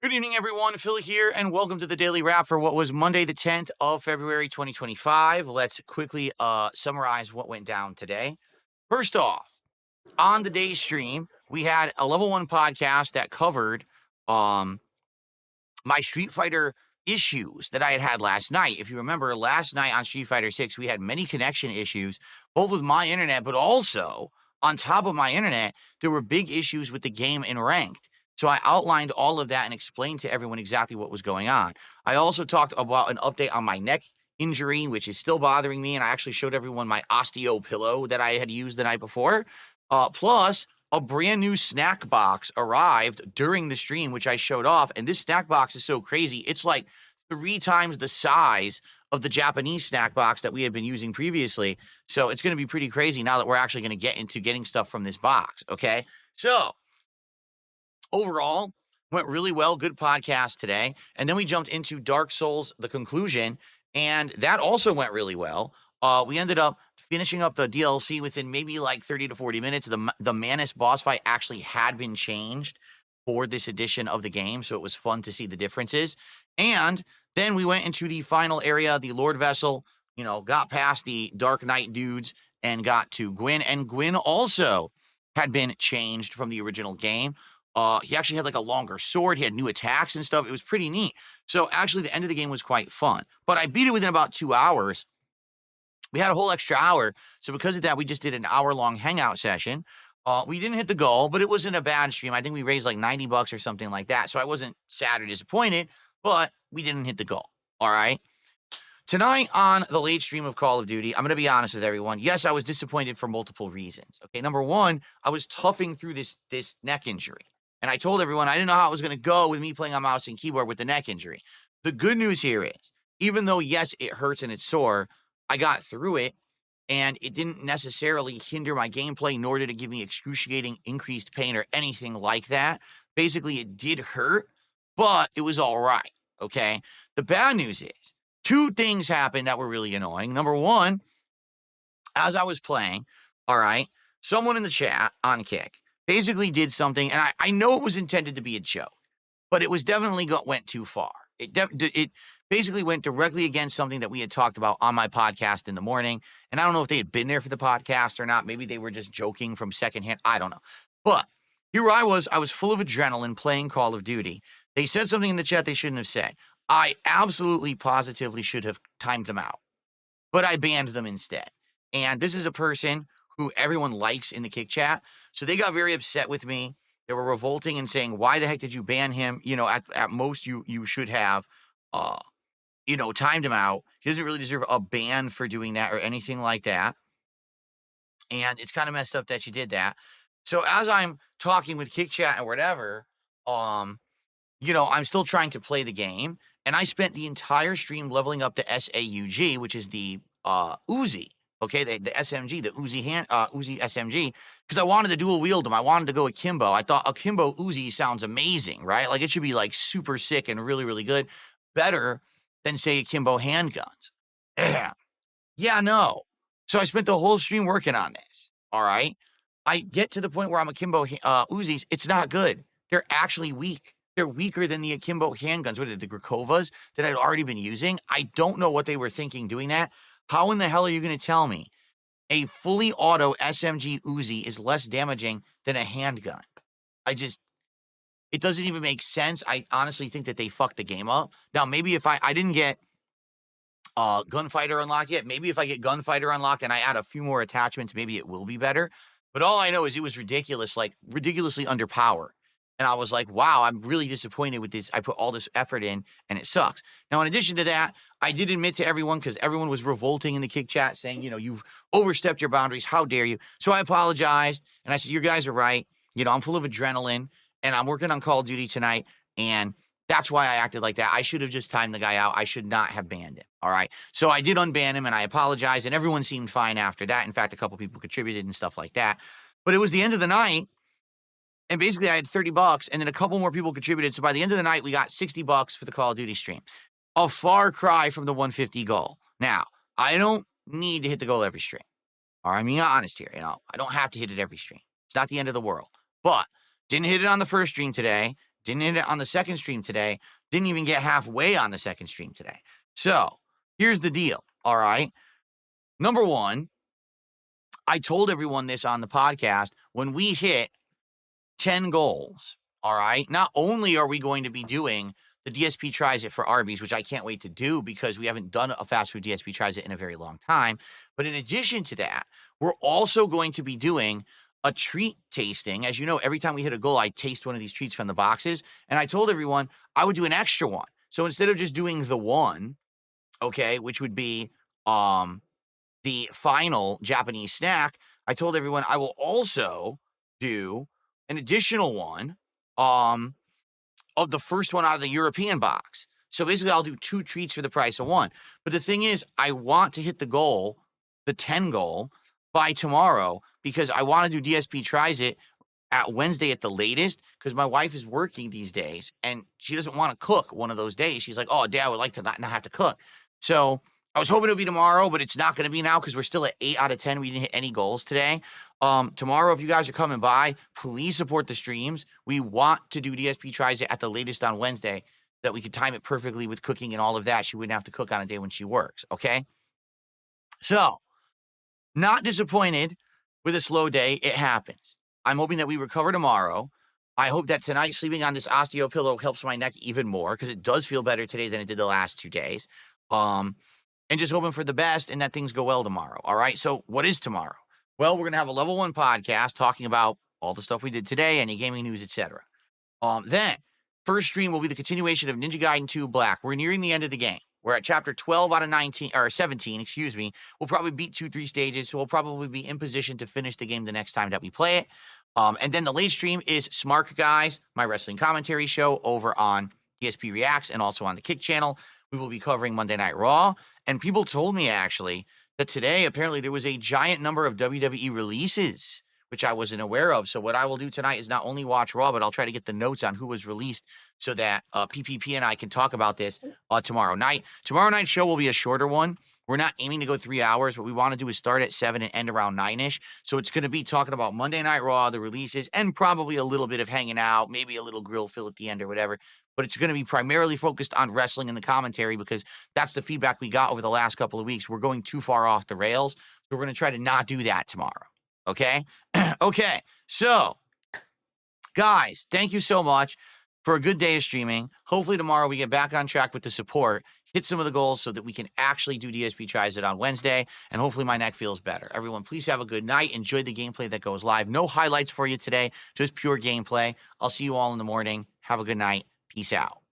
Good evening, everyone. Phil here, and welcome to the Daily Wrap for what was Monday, the 10th of February, 2025. Let's quickly summarize what went down today. First off, on the day's stream, we had a level 1 podcast that covered my Street Fighter issues that I had last night. If you remember, last night on Street Fighter 6, we had many connection issues, both with my internet, but also on top of my internet, there were big issues with the game in ranked. So I outlined all of that and explained to everyone exactly what was going on. I also talked about an update on my neck injury, which is still bothering me. And I actually showed everyone my osteo pillow that I had used the night before. Plus, a brand new snack box arrived during the stream, which I showed off. And this snack box is so crazy. It's like 3 times the size of the Japanese snack box that we had been using previously. So it's going to be pretty crazy now that we're actually going to get into getting stuff from this box. Okay. So overall, went really well. Good podcast today. And then we jumped into Dark Souls, the conclusion, and that also went really well. We ended up finishing up the DLC within maybe like 30 to 40 minutes. The Manus boss fight actually had been changed for this edition of the game, so it was fun to see the differences. And then we went into the final area, the Lord Vessel, got past the Dark Knight dudes and got to Gwyn. And Gwyn also had been changed from the original game. He actually had like a longer sword. He had new attacks and stuff. It was pretty neat. So actually the end of the game was quite fun. But I beat it within about 2 hours. We had a whole extra hour. So because of that, we just did an hour-long hangout session. We didn't hit the goal, but it wasn't a bad stream. I think we raised like $90 or something like that. So I wasn't sad or disappointed, but we didn't hit the goal. All right. Tonight on the late stream of Call of Duty, I'm going to be honest with everyone. Yes, I was disappointed for multiple reasons. Okay. Number one, I was toughing through this neck injury. And I told everyone I didn't know how it was going to go with me playing on mouse and keyboard with the neck injury. The good news here is, even though, yes, it hurts and it's sore, I got through it, and it didn't necessarily hinder my gameplay, nor did it give me excruciating increased pain or anything like that. Basically, it did hurt, but it was all right, okay? The bad news is, 2 things happened that were really annoying. Number one, as I was playing, all right, someone in the chat on Kick basically did something, and I know it was intended to be a joke, but it was definitely went too far. It basically went directly against something that we had talked about on my podcast in the morning, and I don't know if they had been there for the podcast or not. Maybe they were just joking from secondhand. I don't know. But here I was full of adrenaline playing Call of Duty. They said something in the chat they shouldn't have said. I absolutely positively should have timed them out, but I banned them instead. And this is a person who everyone likes in the Kick chat. So they got very upset with me. They were revolting and saying, why the heck did you ban him? At most you should have, timed him out. He doesn't really deserve a ban for doing that or anything like that. And it's kind of messed up that you did that. So as I'm talking with Kick chat and whatever, I'm still trying to play the game. And I spent the entire stream leveling up to SAUG, which is the Uzi. Okay, the SMG, the Uzi SMG, because I wanted to dual wield them. I wanted to go akimbo. I thought akimbo Uzi sounds amazing, right? Like it should be like super sick and really, really good. Better than, say, akimbo handguns. Yeah, no. So I spent the whole stream working on this, all right? I get to the point where I'm akimbo Uzis. It's not good. They're actually weak. They're weaker than the akimbo handguns. What are the Grikovas that I'd already been using? I don't know what they were thinking doing that. How in the hell are you going to tell me a fully auto SMG Uzi is less damaging than a handgun? It doesn't even make sense. I honestly think that they fucked the game up. Now, maybe if I didn't get Gunfighter unlocked yet, maybe if I get Gunfighter unlocked and I add a few more attachments, maybe it will be better. But all I know is it was ridiculous, like ridiculously underpowered. And I was like, wow, I'm really disappointed with this. I put all this effort in and it sucks. Now, in addition to that, I did admit to everyone, because everyone was revolting in the Kick chat saying, you've overstepped your boundaries. How dare you? So I apologized. And I said, you guys are right. I'm full of adrenaline and I'm working on Call of Duty tonight. And that's why I acted like that. I should have just timed the guy out. I should not have banned him. All right. So I did unban him and I apologized, and everyone seemed fine after that. In fact, a couple people contributed and stuff like that. But it was the end of the night. And basically I had $30 and then a couple more people contributed. So by the end of the night, we got $60 for the Call of Duty stream. A far cry from the 150 goal. Now, I don't need to hit the goal every stream. All right, I'm being honest here. I don't have to hit it every stream. It's not the end of the world. But didn't hit it on the first stream today, Didn't hit it on the second stream today. Didn't even get halfway on the second stream today. So here's the deal. All right. Number one, I told everyone this on the podcast. When we hit 10 goals, all right, not only are we going to be doing the DSP Tries It for Arby's, which I can't wait to do because we haven't done a fast food DSP Tries It in a very long time. But in addition to that, we're also going to be doing a treat tasting. As you know, every time we hit a goal, I taste one of these treats from the boxes. And I told everyone I would do an extra one. So instead of just doing the one, okay, which would be the final Japanese snack, I told everyone I will also do an additional one of the first one out of the European box. So basically, I'll do 2 treats for the price of 1. But the thing is, I want to hit the goal, the 10 goal, by tomorrow because I want to do DSP Tries It at Wednesday at the latest because my wife is working these days and she doesn't want to cook one of those days. She's like, oh, Dad, I would like to not have to cook. So I was hoping it would be tomorrow, but it's not going to be now because we're still at 8 out of 10. We didn't hit any goals today. Tomorrow, if you guys are coming by, please support the streams. We want to do DSP Tries It at the latest on Wednesday that we could time it perfectly with cooking and all of that. She wouldn't have to cook on a day when she works, okay? So, not disappointed with a slow day. It happens. I'm hoping that we recover tomorrow. I hope that tonight sleeping on this osteo pillow helps my neck even more because it does feel better today than it did the last 2 days. And just hoping for the best and that things go well tomorrow. All right. So what is tomorrow? Well, we're going to have a level 1 podcast talking about all the stuff we did today, any gaming news, etc. Then first stream will be the continuation of Ninja Gaiden 2 Black. We're nearing the end of the game. We're at chapter 12 out of 19 or 17, excuse me. We'll probably beat 2-3 stages. So we'll probably be in position to finish the game the next time that we play it. And then the late stream is Smark Guys, my wrestling commentary show over on DSP Reacts and also on the Kick channel. We will be covering Monday Night Raw. And people told me actually that today, apparently there was a giant number of WWE releases, which I wasn't aware of. So what I will do tonight is not only watch Raw, but I'll try to get the notes on who was released so that PPP and I can talk about this tomorrow night. Tomorrow night's show will be a shorter one. We're not aiming to go 3 hours. What we want to do is start at 7 and end around 9-ish. So it's going to be talking about Monday Night Raw, the releases, and probably a little bit of hanging out, maybe a little grill fill at the end or whatever. But it's going to be primarily focused on wrestling and the commentary because that's the feedback we got over the last couple of weeks. We're going too far off the rails. So we're going to try to not do that tomorrow. Okay? Okay. So, guys, thank you so much for a good day of streaming. Hopefully tomorrow we get back on track with the support, hit some of the goals so that we can actually do DSP Tries It on Wednesday, and hopefully my neck feels better. Everyone, please have a good night. Enjoy the gameplay that goes live. No highlights for you today, just pure gameplay. I'll see you all in the morning. Have a good night. Peace out.